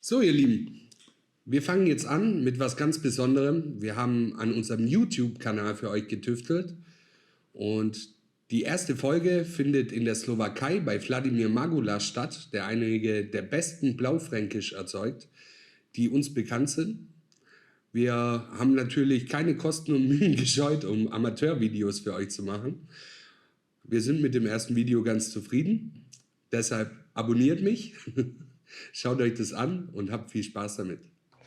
So, ihr Lieben, wir fangen jetzt an mit was ganz Besonderem. Wir haben an unserem YouTube-Kanal für euch getüftelt und die erste Folge findet in der Slowakei bei Vladimir Magula statt, der einige der besten Blaufränkisch erzeugt, die uns bekannt sind. Wir haben natürlich keine Kosten und Mühen gescheut, um Amateurvideos für euch zu machen. Wir sind mit dem ersten Video ganz zufrieden, deshalb abonniert mich, schaut euch das an und habt viel Spaß damit.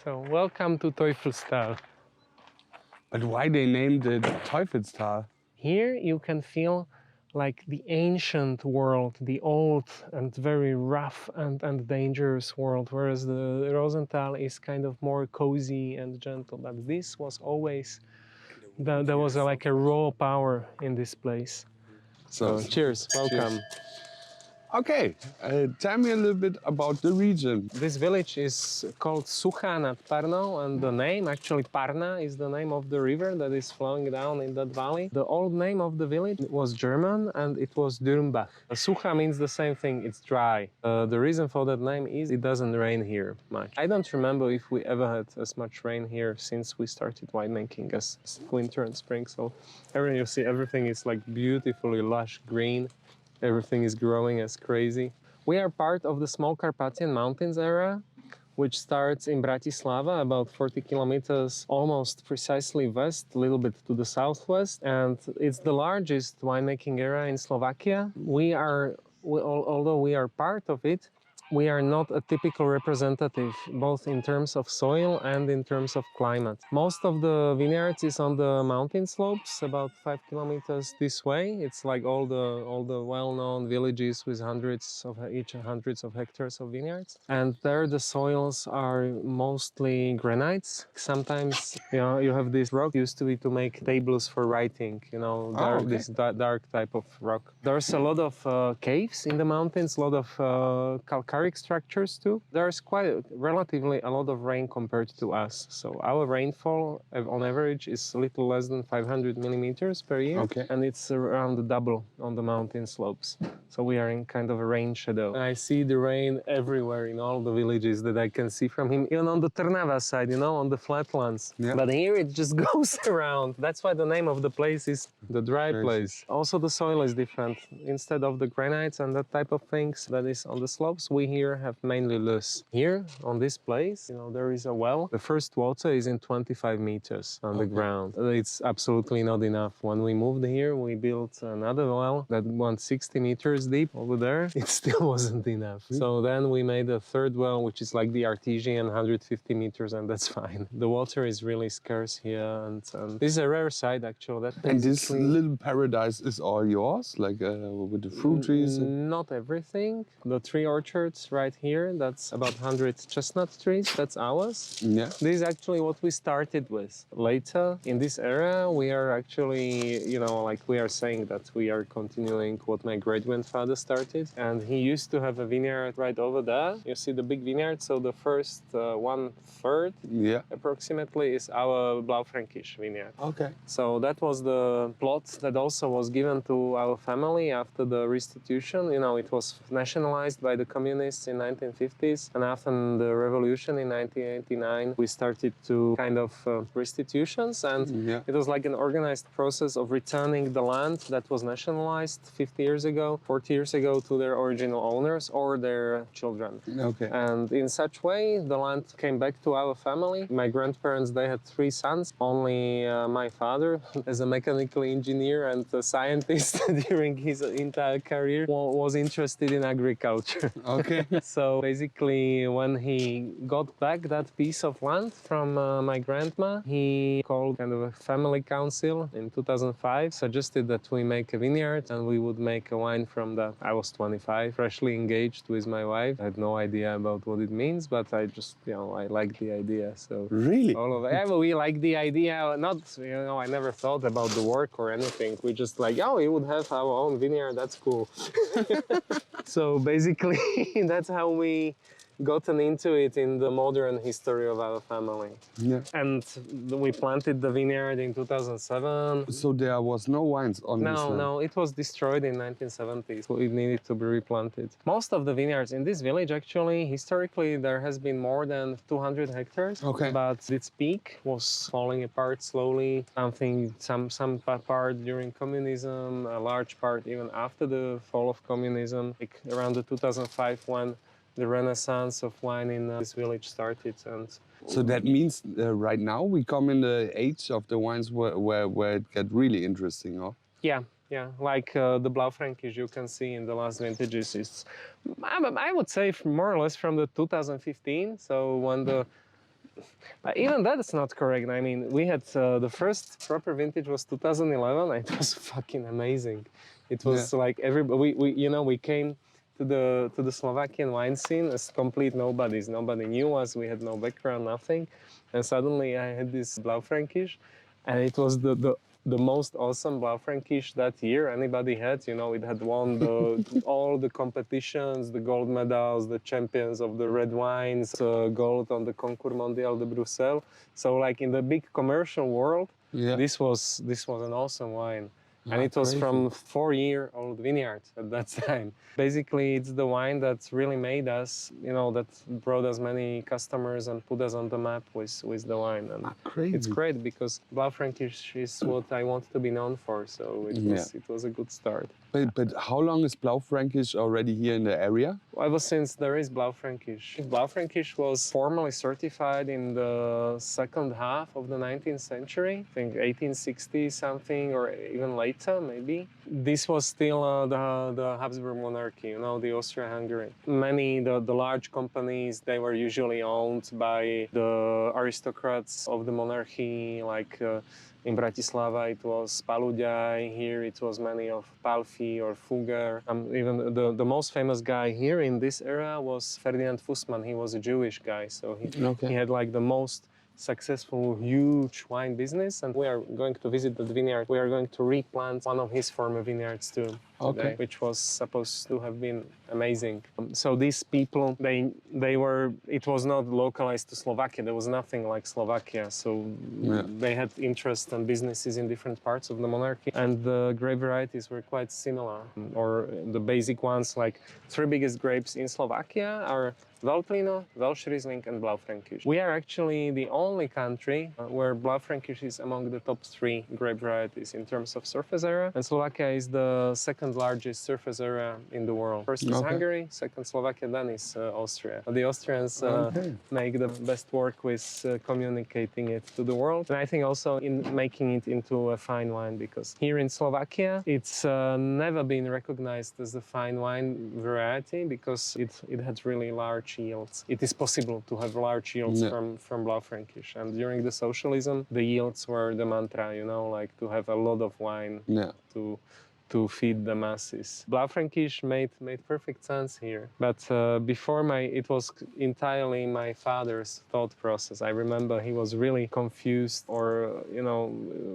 So, welcome to Teufelstal. But why they named it Teufelstal? Here you can feel like the ancient world, the old and very rough and dangerous world, whereas the Rosenthal is kind of more cozy and gentle. But this was always, there was like a raw power in this place. So cheers, welcome. Cheers. Okay, tell me a little bit about the region. This village is called Sucha nad Parnou, and the name, actually Parna, is the name of the river that is flowing down in that valley. The old name of the village was German and it was Dürmbach. Sucha means the same thing, it's dry. The reason for that name is it doesn't rain here much. I don't remember if we ever had as much rain here since we started winemaking as winter and spring. So you see everything is like beautifully lush green. Everything is growing as crazy. We are part of the small Carpathian Mountains area, which starts in Bratislava, about 40 kilometers almost precisely west, a little bit to the southwest. And it's the largest winemaking area in Slovakia. Although we are part of it, we are not a typical representative, both in terms of soil and in terms of climate. Most of the vineyards is on the mountain slopes, about 5 kilometers this way. It's like all the well-known villages with hundreds of hectares of vineyards. And there the soils are mostly granites. Sometimes, you have this rock used to be to make tables for writing, this dark type of rock. There's a lot of caves in the mountains, a lot of calcareous structures too. There's quite relatively a lot of rain compared to us. So our rainfall on average is a little less than 500 millimeters per year. Okay. And it's around the double on the mountain slopes. So we are in kind of a rain shadow. I see the rain everywhere in all the villages that I can see from him, even on the Trnava side, on the flatlands. Yeah. But here it just goes around. That's why the name of the place is the dry place. Also the soil is different. Instead of the granites and that type of things that is on the slopes, we here have mainly loess. Here on this place, there is a well. The first water is in 25 meters on the ground. It's absolutely not enough. When we moved here, we built another well that went 60 meters deep over there. It still wasn't enough. So then we made a third well, which is like the artesian 150 meters, and that's fine. The water is really scarce here, and this is a rare site actually. And this little paradise is all yours, like with the fruit trees? Not everything. The tree orchards right here, that's about 100 chestnut trees, that's ours. Yeah. This is actually what we started with. Later in this area, we are actually, we are saying that we are continuing what my great-grandfather started. And he used to have a vineyard right over there. You see the big vineyard, so the first 1/3 approximately is our Blaufränkisch vineyard. Okay. So that was the plot that also was given to our family after the restitution. It was nationalized by the communists in 1950s, and after the revolution in 1989 we started to kind of restitutions, and it was like an organized process of returning the land that was nationalized 50 years ago, 40 years ago to their original owners or their children. Okay. And in such way the land came back to our family. My grandparents, they had 3 sons. Only my father, as a mechanical engineer and a scientist during his entire career, was interested in agriculture. Okay. So basically, when he got back that piece of land from my grandma, he called kind of a family council in 2005, suggested that we make a vineyard and we would make a wine from that. I was 25, freshly engaged with my wife. I had no idea about what it means, but I just, I liked the idea. So really, all of it. Yeah, but we liked the idea. Not, I never thought about the work or anything. We just like, we would have our own vineyard. That's cool. So basically, that's how we gotten into it in the modern history of our family. Yeah. And we planted the vineyard in 2007. So there was no wines on this land? No, it was destroyed in 1970s. So it needed to be replanted. Most of the vineyards in this village, actually, historically, there has been more than 200 hectares. Okay. But its peak was falling apart slowly. Some part during communism, a large part even after the fall of communism, like around the 2005 when the renaissance of wine in this village started. And So that means right now we come in the age of the wines where it get really interesting, huh? yeah, like the Blaufränkisch you can see in the last vintages is, I would say, more or less from the 2015. So when the even that is not correct. I mean, we had the first proper vintage was 2011. It was fucking amazing. It was like everybody. We came to the Slovakian wine scene as complete nobodies. Nobody knew us. We had no background, nothing. And suddenly I had this Blaufränkisch, and it was the most awesome Blaufränkisch that year anybody had. It had won all the competitions, the gold medals, the champions of the red wines, gold on the Concours Mondial de Bruxelles. So like in the big commercial world, this was an awesome wine. And it was from 4-year-old vineyard at that time. Basically, it's the wine that really made us, that brought us many customers and put us on the map with the wine. And it's great because Blaufränkisch is what I want to be known for. So it was a good start. But how long is Blaufränkisch already here in the area? Ever since there is Blaufränkisch. Blaufränkisch was formally certified in the second half of the 19th century, I think 1860 something or even later maybe. This was still the Habsburg monarchy, the Austria-Hungary. The large companies, they were usually owned by the aristocrats of the monarchy, like in Bratislava it was Paluďaj, here it was many of Palfi or Fugger. Even the most famous guy here in this era was Ferdinand Fussmann. He was a Jewish guy, so he had like the most successful, huge wine business. And we are going to visit the vineyard. We are going to replant one of his former vineyards too. Today, which was supposed to have been amazing. So these people, it was not localized to Slovakia. There was nothing like Slovakia. So they had interest and businesses in different parts of the monarchy. And the grape varieties were quite similar. Or the basic ones, like 3 biggest grapes in Slovakia are Veltlino, Welsh Riesling and Blaufränkisch. We are actually the only country where Blaufränkisch is among the top 3 grape varieties in terms of surface area. And Slovakia is the second largest surface area in the world. First is Hungary, second Slovakia, then is Austria. The Austrians make the best work with communicating it to the world. And I think also in making it into a fine wine, because here in Slovakia, it's never been recognized as a fine wine variety because it had really large yields. It is possible to have large yields from Blaufränkisch. And during the socialism, the yields were the mantra, like to have a lot of wine to feed the masses. Blaufränkisch made perfect sense here. But it was entirely my father's thought process. I remember he was really confused, or,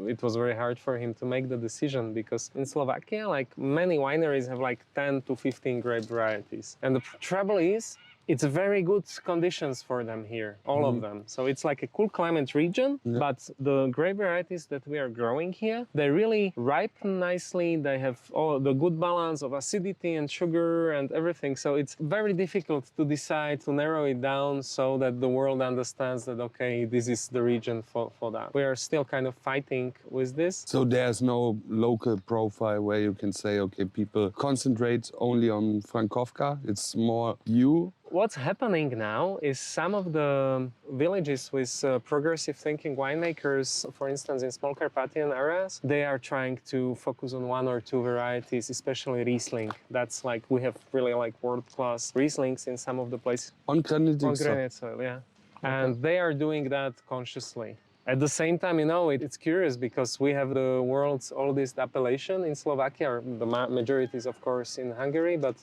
it was very hard for him to make the decision, because in Slovakia, like many wineries have like 10 to 15 grape varieties. And the trouble is, it's very good conditions for them here, all of them. So it's like a cool climate region, but the grape varieties that we are growing here, they really ripen nicely. They have all the good balance of acidity and sugar and everything. So it's very difficult to decide to narrow it down so that the world understands that, okay, this is the region for that. We are still kind of fighting with this. So there's no local profile where you can say, okay, people concentrate only on Frankovka. It's more you. What's happening now is some of the villages with progressive thinking winemakers, for instance, in small Carpathian areas, they are trying to focus on 1 or 2 varieties, especially Riesling. That's like, we have really like world-class Rieslings in some of the places. On granite soil, yeah. And they are doing that consciously. At the same time, it's curious because we have the world's oldest appellation in Slovakia. The majority is, of course, in Hungary, but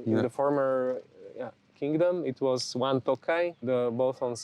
in the former kingdom. It was one Tokaj, both on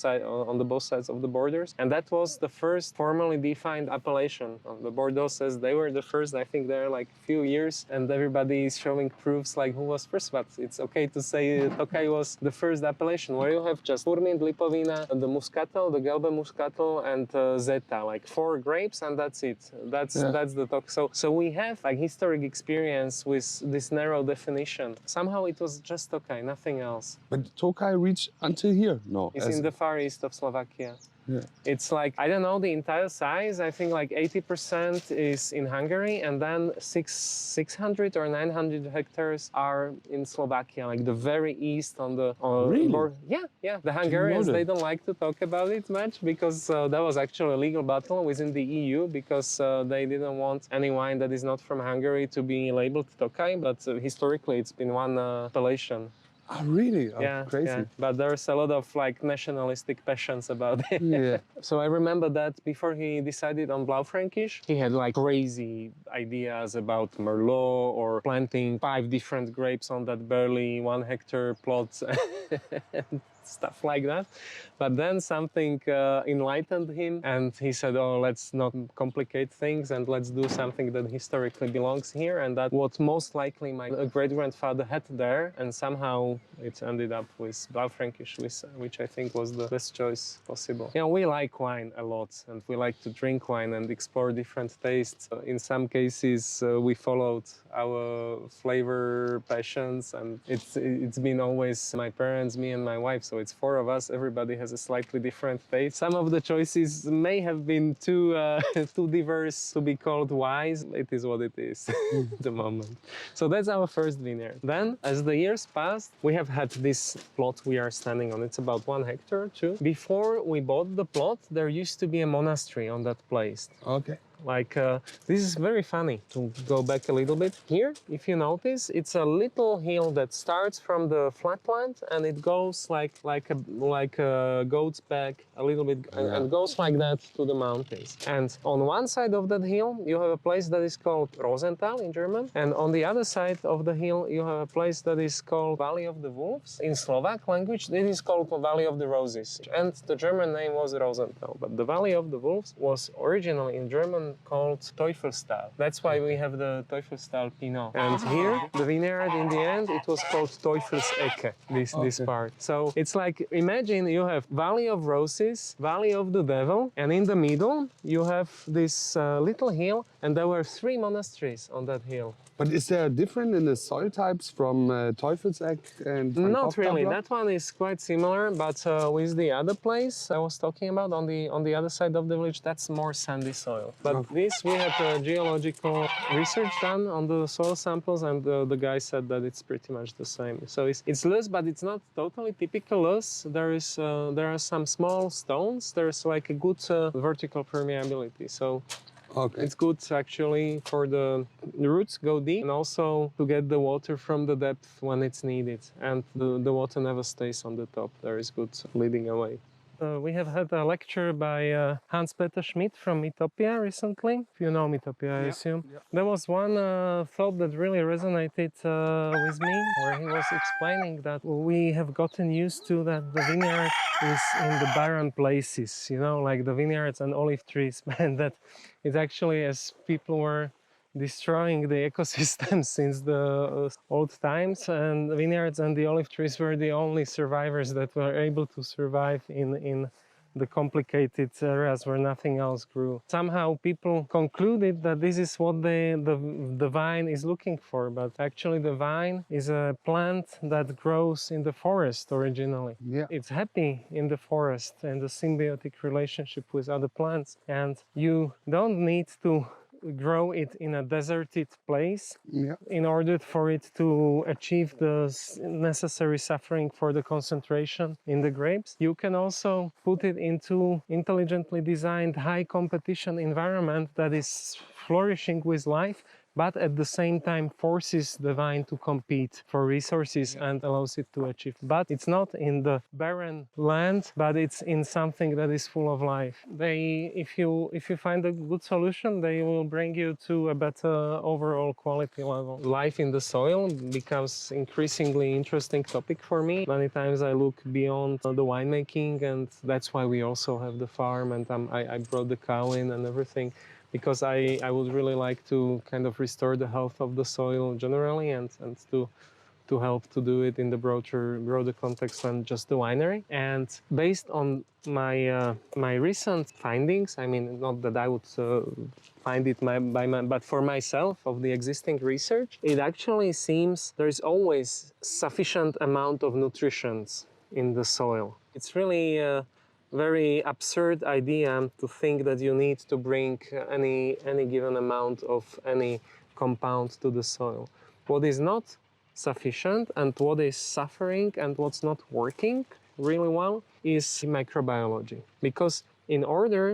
the both sides of the borders, and that was the first formally defined appellation. The Bordeaux says they were the first. I think they're like a few years, and everybody is showing proofs like who was first. But it's okay to say Tokaj was the first appellation, where you have just Furmint, Lipovina, the Muscatel, the Gelbe Muscatel, and Zeta, like 4 grapes, and that's it. That's the Tokaj. So we have like historic experience with this narrow definition. Somehow it was just Tokaj, nothing else. But Tokaj reached until here? No. It's in the far east of Slovakia. Yeah. It's like, I don't know the entire size, I think like 80% is in Hungary, and then 600 or 900 hectares are in Slovakia, like the very east on the Really? border. Yeah. The Hungarians, they don't like to talk about it much because that was actually a legal battle within the EU, because they didn't want any wine that is not from Hungary to be labeled Tokaj, but historically it's been one appellation. Oh, really? Oh, Yeah, crazy. yeah. But there's a lot of like nationalistic passions about it. Yeah. So I remember that before he decided on Blaufränkisch, he had like crazy ideas about Merlot or planting 5 different grapes on that barely 1 hectare plot. Stuff like that. But then something enlightened him, and he said, oh, let's not complicate things and let's do something that historically belongs here, and that what most likely my great-grandfather had there, and somehow it ended up with Blaufränkisch, which I think was the best choice possible. You know, we like wine a lot, and we like to drink wine and explore different tastes. In some cases, we followed our flavor passions, and it's been always my parents, me and my wife, so it's 4 of us. Everybody has a slightly different taste. Some of the choices may have been too diverse to be called wise. It is what it is at the moment. So that's our first vineyard. Then, as the years passed, we have had this plot we are standing on. It's about 1 hectare, 2. Before we bought the plot, there used to be a monastery on that place. Okay. Like, this is very funny to go back a little bit. Here, if you notice, it's a little hill that starts from the flatland and it goes like a goat's back a little bit and goes like that to the mountains. And on one side of that hill, you have a place that is called Rosenthal in German. And on the other side of the hill, you have a place that is called Valley of the Wolves. In Slovak language, it is called Valley of the Roses. And the German name was Rosenthal. But the Valley of the Wolves was originally in German called Teufelstal. That's why we have the Teufelstal Pinot. And here, the vineyard, in the end, it was called Teufelsecke, this part. So it's like, imagine you have Valley of Roses, Valley of the Devil, and in the middle, you have this little hill, and there were 3 monasteries on that hill. But is there a difference in the soil types from Teufelseck and Frankovka? Not really. That one is quite similar, but with the other place I was talking about on the other side of the village, that's more sandy soil. But this, we had geological research done on the soil samples, and the guy said that it's pretty much the same. So it's loose, but it's not totally typical loose. There are some small stones. There's like a good vertical permeability. So. Okay. It's good actually for the roots go deep, and also to get the water from the depth when it's needed. And the water never stays on the top. There is good leading away. We have had a lecture by Hans-Peter Schmidt from Ethiopia recently. If you know Ethiopia, I assume. Yeah. There was one thought that really resonated with me, where he was explaining that we have gotten used to that the vineyard is in the barren places, you know, like the vineyards and olive trees, and that it's actually, as people were destroying the ecosystem since the old times, and the vineyards and the olive trees were the only survivors that were able to survive in the complicated areas where nothing else grew. Somehow people concluded that this is what the vine is looking for, but actually the vine is a plant that grows in the forest originally. Yeah. It's happy in the forest and the symbiotic relationship with other plants, and you don't need to grow it in a deserted place in order for it to achieve the necessary suffering for the concentration in the grapes. You can also put it into intelligently designed high competition environment that is flourishing with life, but at the same time forces the vine to compete for resources and allows it to achieve. But it's not in the barren land, but it's in something that is full of life. If you find a good solution, they will bring you to a better overall quality level. Life in the soil becomes increasingly interesting topic for me. Many times I look beyond the winemaking, and that's why we also have the farm, and I brought the cow in and everything, because I would really like to kind of restore the health of the soil generally, and to help to do it in the broader context than just the winery. And based on my recent findings, I mean, not that I would find it but for myself, of the existing research, it actually seems there is always sufficient amount of nutrition in the soil. It's really a very absurd idea to think that you need to bring any given amount of any compound to the soil. What is not sufficient and what is suffering and what's not working really well is microbiology. Because in order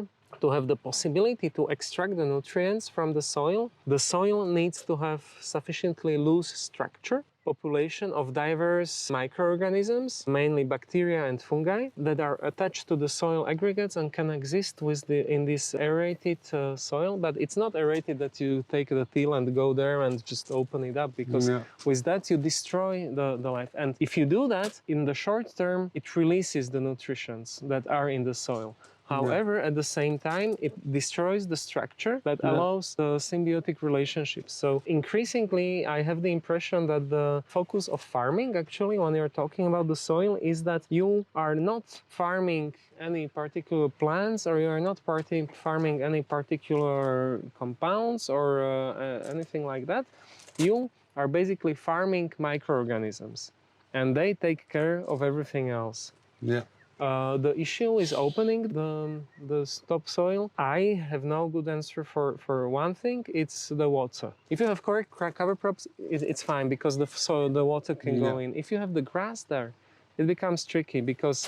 to have the possibility to extract the nutrients from the soil needs to have sufficiently loose structure, population of diverse microorganisms, mainly bacteria and fungi, that are attached to the soil aggregates and can exist in this aerated soil. But it's not aerated that you take the till and go there and just open it up, because with that you destroy the life. And if you do that, in the short term, it releases the nutrients that are in the soil. However, at the same time, it destroys the structure that allows the symbiotic relationships. So increasingly, I have the impression that the focus of farming, actually, when you're talking about the soil, is that you are not farming any particular plants, or you are not farming any particular compounds or anything like that. You are basically farming microorganisms, and they take care of everything else. Yeah. The issue is opening the topsoil. I have no good answer for one thing. It's the water. If you have correct cover crops, it's fine, because the water can go in. If you have the grass there, it becomes tricky, because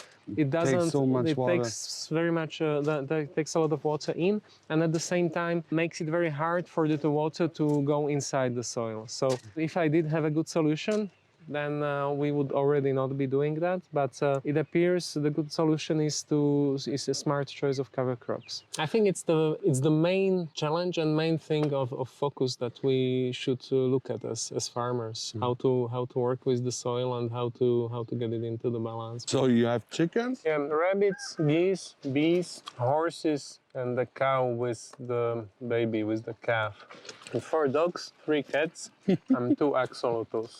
it doesn't. Takes so much water. Takes very much. That takes a lot of water in, and at the same time makes it very hard for the water to go inside the soil. So if I did have a good solution, then we would already not be doing that. But it appears the good solution is a smart choice of cover crops. I think it's the main challenge and main thing of focus that we should look at as farmers. How to work with the soil and how to get it into the balance. So you have chickens? Yeah, rabbits, geese, bees, horses, and the cow with the baby, with the calf. And 4 dogs, 3 cats, and 2 axolotls.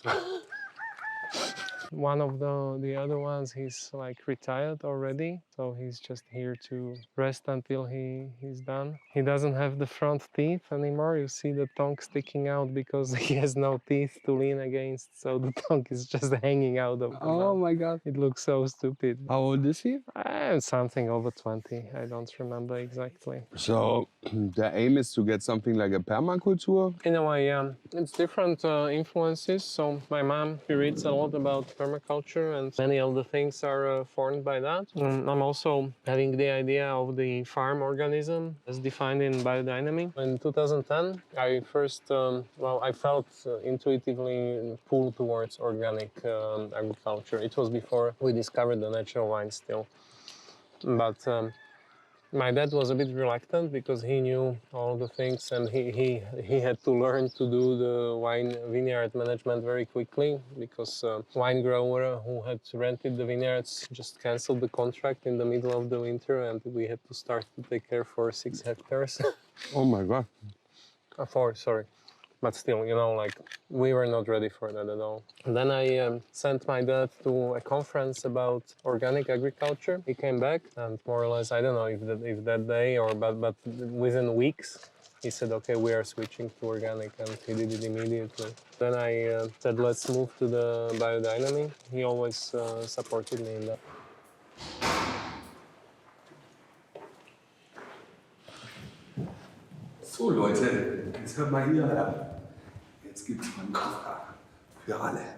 One of the other ones, he's like retired already, so he's just here to rest until he's done. He doesn't have the front teeth anymore. You see the tongue sticking out because he has no teeth to lean against, so the tongue is just hanging out of the mouth. My God. It looks so stupid. How old is he? Something over 20. I don't remember exactly. So the aim is to get something like a permaculture? In a way, yeah. It's different influences. So my mom, she reads a lot about permaculture, and many of the things are formed by that. I'm also having the idea of the farm organism as defined in biodynamic. In 2010, I first, I felt intuitively pulled towards organic agriculture. It was before we discovered the natural wine still. But my dad was a bit reluctant because he knew all the things, and he had to learn to do the vineyard management very quickly, because wine grower who had rented the vineyards just canceled the contract in the middle of the winter, and we had to start to take care for 6 hectares. Oh my God. 4, sorry. But still, we were not ready for that at all. And then I sent my dad to a conference about organic agriculture. He came back, and more or less, I don't know if that day but within weeks, he said, okay, we are switching to organic, and he did it immediately. Then I said, let's move to the biodynamic. He always supported me in that. So Leute, jetzt hört mal hier her. Jetzt gibt's Frankovka für alle.